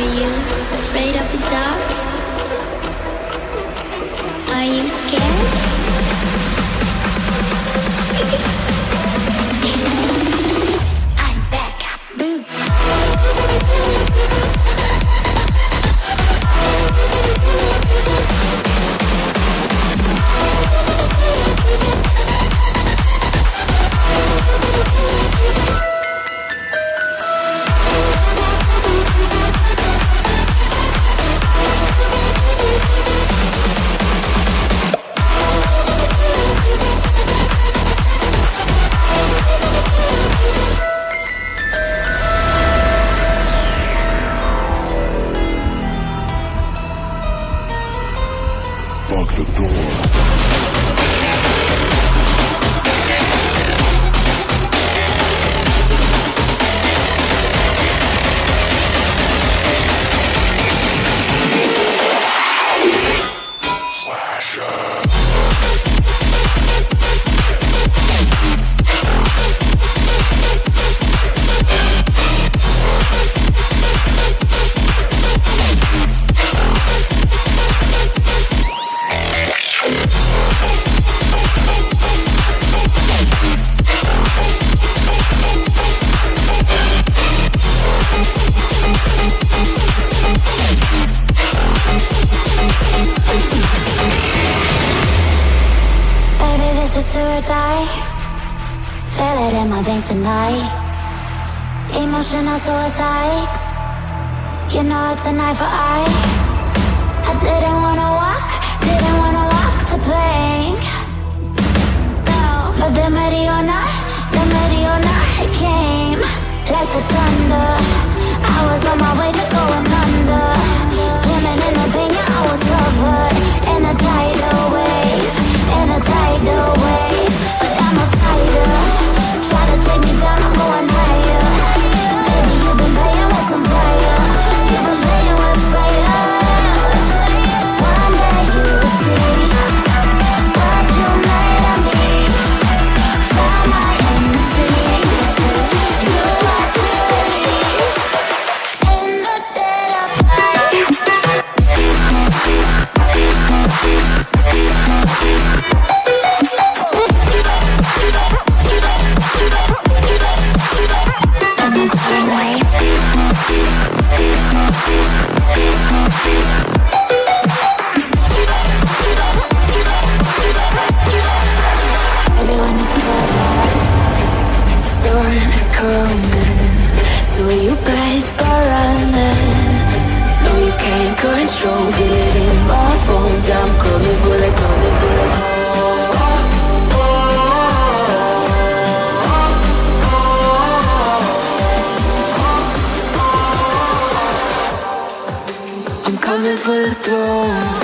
Are you afraid of the dark? Are you scared? I'm back. Boom. Lock the door. Do or die. Feel it in my veins tonight. Emotional suicide. You know it's an eye for eye. I didn't wanna walk the plank. No, but the Mariona, it came like the thunder. I was on my way to going under. Swimming in the pain, yeah, I was covered in a tidal wave. But I'm a fighter. Try to take me down, I'm going higher. Baby, you've been playing with some fire. You've been playing with fire. One day you'll see what you made of me. From my enemies, you are to release in the dead of night. Storm is coming, so you better start running. No, you can't control, feel it in my bones. I'm coming for the, coming for the. I'm coming for the throne.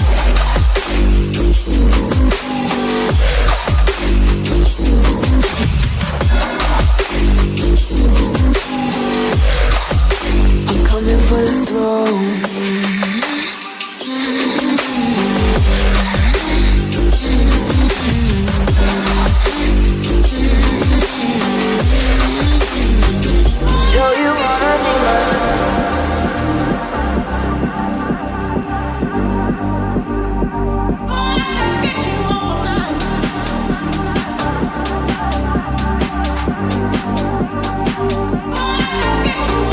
For the throne.